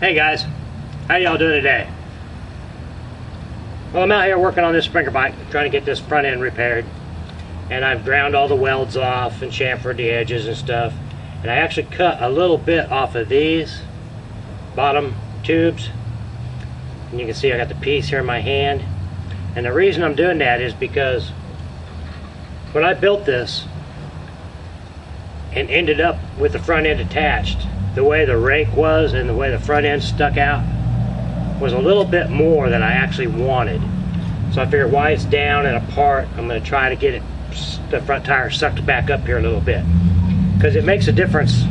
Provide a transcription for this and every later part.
Hey guys, how y'all doing today? Well, I'm out here working on this sprinkler bike, trying to get this front end repaired. And I've ground all the welds off and chamfered the edges and stuff. And I actually cut a little bit off of these bottom tubes. And you can see I got the piece here in my hand. And the reason I'm doing that is because when I built this and ended up with the front end attached, the way the rake was and the way the front end stuck out was a little bit more than I actually wanted. So I figured while it's down and apart, I'm going to try to get it, the front tire sucked back up here a little bit, because it makes a difference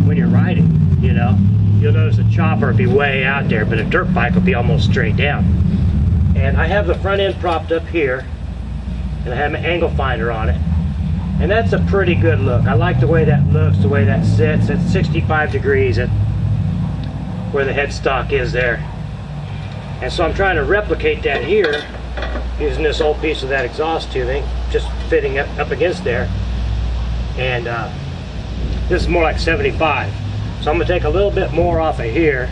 when you're riding. You know, you'll notice the chopper will be way out there, but a dirt bike will be almost straight down. And I have the front end propped up here, and I have an angle finder on it. And that's a pretty good look. I like the way that looks, the way that sits. It's 65 degrees at where the headstock is there. And so I'm trying to replicate that here using this old piece of that exhaust tubing, just fitting up against there. And this is more like 75. So I'm going to take a little bit more off of here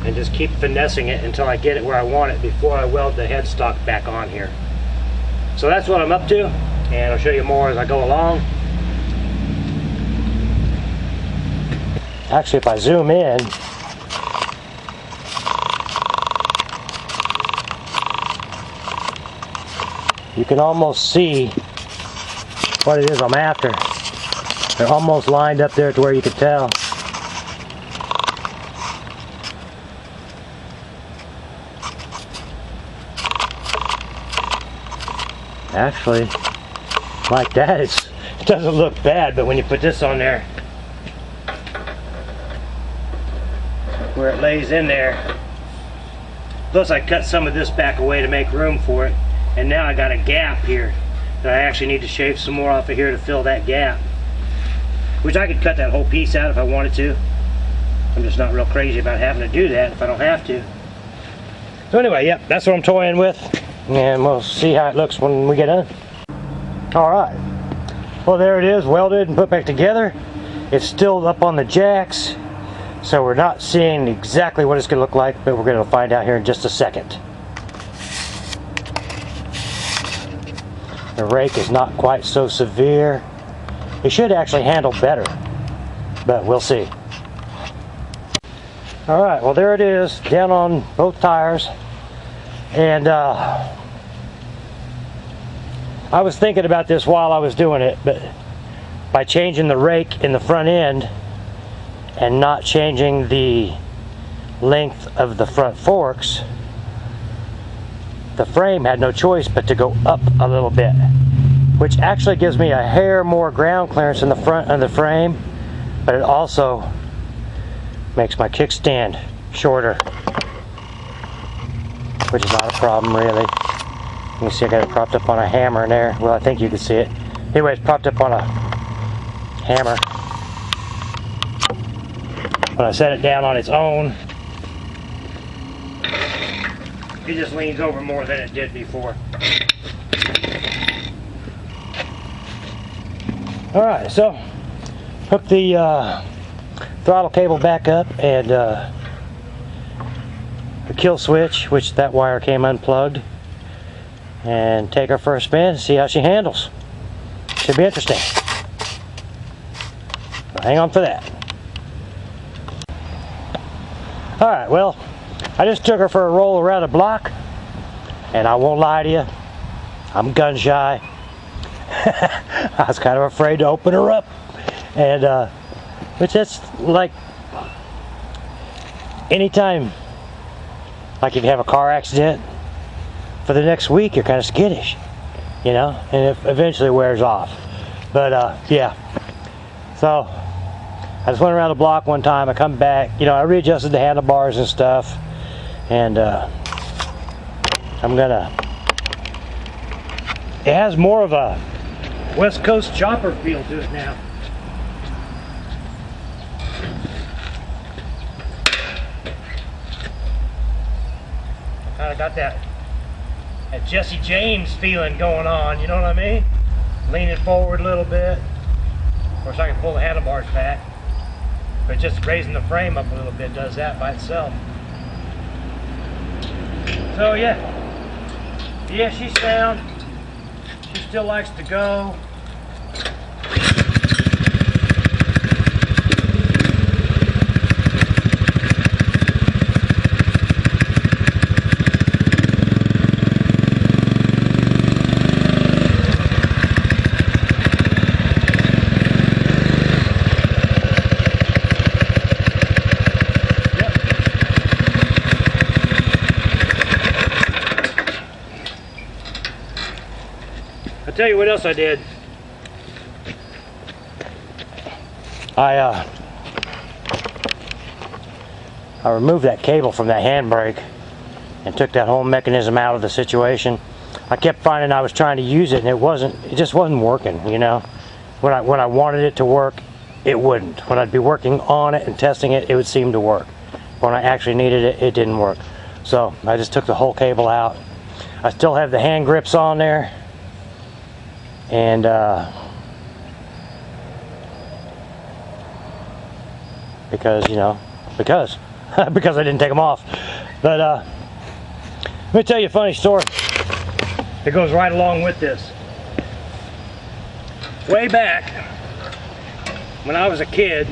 and just keep finessing it until I get it where I want it before I weld the headstock back on here. So that's what I'm up to. And I'll show you more as I go along. Actually, if I zoom in, you can almost see what it is I'm after. They're almost lined up there to where you can tell. Actually, like that, it doesn't look bad, but when you put this on there, where it lays in there, plus I cut some of this back away to make room for it, and now I got a gap here that I actually need to shave some more off of here to fill that gap, which I could cut that whole piece out if I wanted to. I'm just not real crazy about having to do that if I don't have to. So anyway, yep, that's what I'm toying with, and we'll see how it looks when we get done. Alright, well there it is, welded and put back together. It's still up on the jacks, so we're not seeing exactly what it's going to look like, but we're going to find out here in just a second. The rake is not quite so severe. It should actually handle better, but we'll see. Alright, well there it is, down on both tires. And I was thinking about this while I was doing it, but by changing the rake in the front end and not changing the length of the front forks, the frame had no choice but to go up a little bit, which actually gives me a hair more ground clearance in the front of the frame, but it also makes my kickstand shorter, which is not a problem really. You can see I got it propped up on a hammer in there. Well, I think you can see it. Anyway, it's propped up on a hammer. When I set it down on its own, it just leans over more than it did before. Alright, so hook the throttle cable back up and the kill switch, which that wire came unplugged, and take her for a spin and see how she handles. Should be interesting. So hang on for that. Alright, well, I just took her for a roll around the block, and I won't lie to you, I'm gun shy. I was kind of afraid to open her up, and which that's like anytime, like if you have a car accident, for the next week you're kind of skittish, you know, and it eventually wears off. But yeah, so I just went around the block one time. I come back, you know, I readjusted the handlebars and stuff, and I'm gonna, it has more of a West Coast chopper feel to it now. Kind of got that Jesse James feeling going on, you know what I mean? Leaning forward a little bit. Of course, I can pull the handlebars back. But just raising the frame up a little bit does that by itself. So yeah, she's sound. She still likes to go. I'll tell you what else I did. I removed that cable from that handbrake and took that whole mechanism out of the situation. I kept finding I was trying to use it and it just wasn't working, you know. When I wanted it to work, it wouldn't. When I'd be working on it and testing it, it would seem to work. When I actually needed it, it didn't work. So I just took the whole cable out. I still have the hand grips on there. And because I didn't take them off. But let me tell you a funny story that goes right along with this. Way back when I was a kid,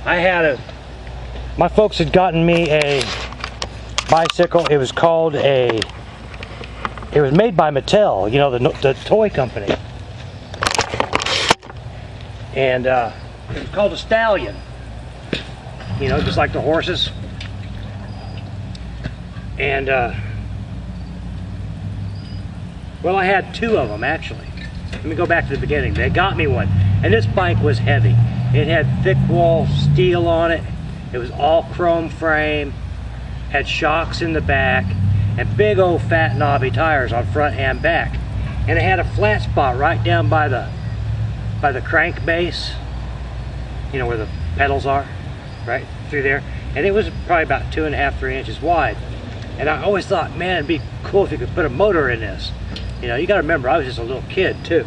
my folks had gotten me a bicycle. It was made by Mattel, you know, the toy company. And it was called a Stallion, you know, just like the horses. And well, I had two of them actually. Let me go back to the beginning. They got me one, and this bike was heavy. It had thick wall steel on it. It was all chrome frame, had shocks in the back, and big old fat knobby tires on front and back. And it had a flat spot right down by the crank base, you know, where the pedals are, right through there. And it was probably about 2.5, 3 inches wide. And I always thought, man, it'd be cool if you could put a motor in this. You know, you gotta remember, I was just a little kid too.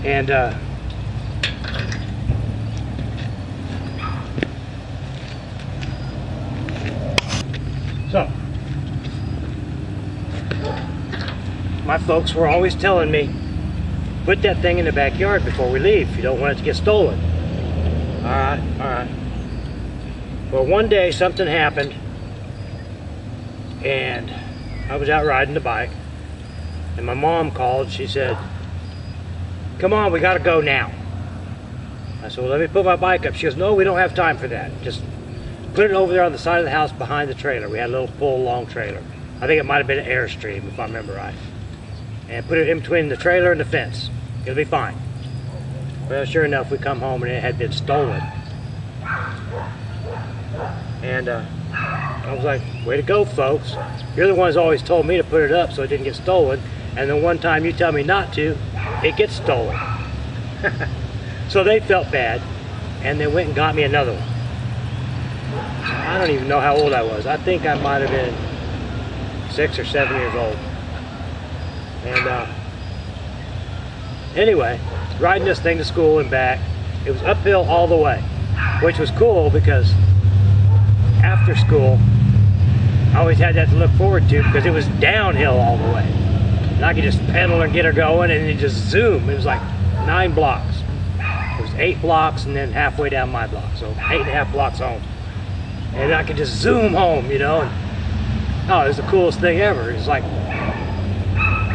And so my folks were always telling me, put that thing in the backyard before we leave. You don't want it to get stolen. All right. Well, one day something happened, and I was out riding the bike, and my mom called. She said, come on, we gotta go now. I said, well, let me put my bike up. She goes, no, we don't have time for that. Just put it over there on the side of the house behind the trailer. We had a little full long trailer. I think it might have been an Airstream, if I remember right. And put it in between the trailer and the fence. It'll be fine. Well, sure enough, we come home and it had been stolen. And I was like, way to go, folks. You're the ones who always told me to put it up so it didn't get stolen. And then one time you tell me not to, it gets stolen. So they felt bad, and they went and got me another one. I don't even know how old I was. I think I might have been 6 or 7 years old. And anyway, riding this thing to school and back, it was uphill all the way, which was cool because after school, I always had that to look forward to because it was downhill all the way. And I could just pedal and get her going and it just zoom. It was like 9 blocks. It was 8 blocks and then halfway down my block, so 8.5 blocks home. And I could just zoom home, you know. And, oh, it was the coolest thing ever. It was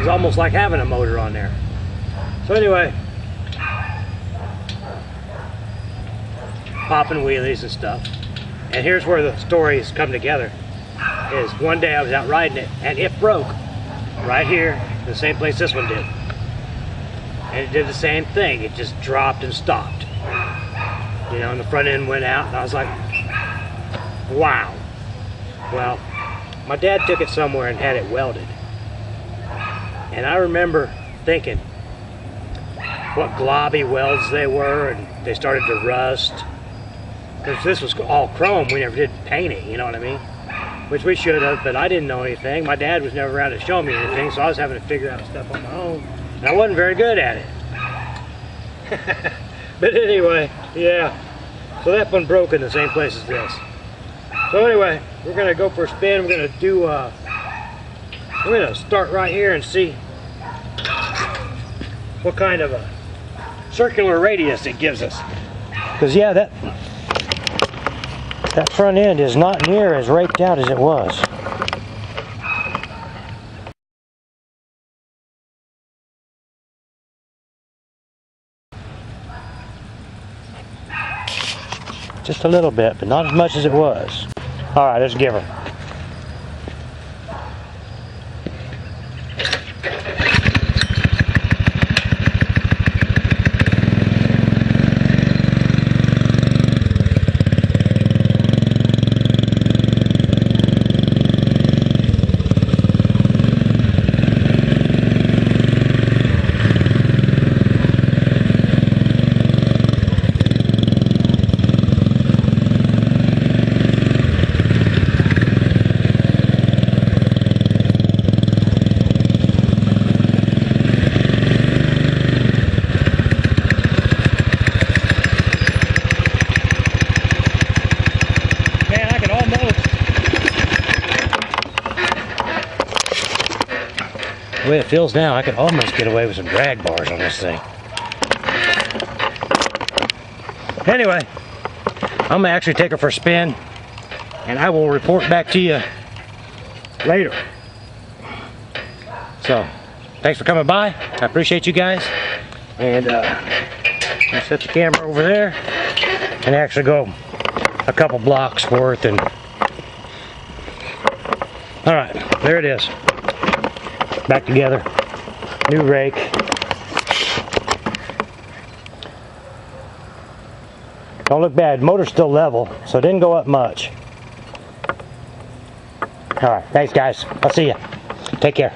almost like having a motor on there. So anyway, popping wheelies and stuff. And here's where the stories come together. Is one day I was out riding it and it broke right here, the same place this one did. And it did the same thing. It just dropped and stopped. You know, and the front end went out and I was like, wow. Well, my dad took it somewhere and had it welded. And I remember thinking what globby welds they were, and they started to rust. Because this was all chrome, we never did paint it, you know what I mean? Which we should have, but I didn't know anything. My dad was never around to show me anything, so I was having to figure out stuff on my own. And I wasn't very good at it. But anyway, yeah. So that one broke in the same place as this. So anyway, we're gonna go for a spin. We're gonna start right here and see what kind of a circular radius it gives us. Because yeah, that front end is not near as raked out as it was. Just a little bit, but not as much as it was. All right, let's give her. The way it feels now, I could almost get away with some drag bars on this thing. Anyway, I'm gonna actually take her for a spin, and I will report back to you later. So, thanks for coming by. I appreciate you guys. And I'll set the camera over there and actually go a couple blocks worth. And all right, there it is. Back together. New rake. Don't look bad. Motor's still level, so it didn't go up much. All right, thanks guys. I'll see you. Take care.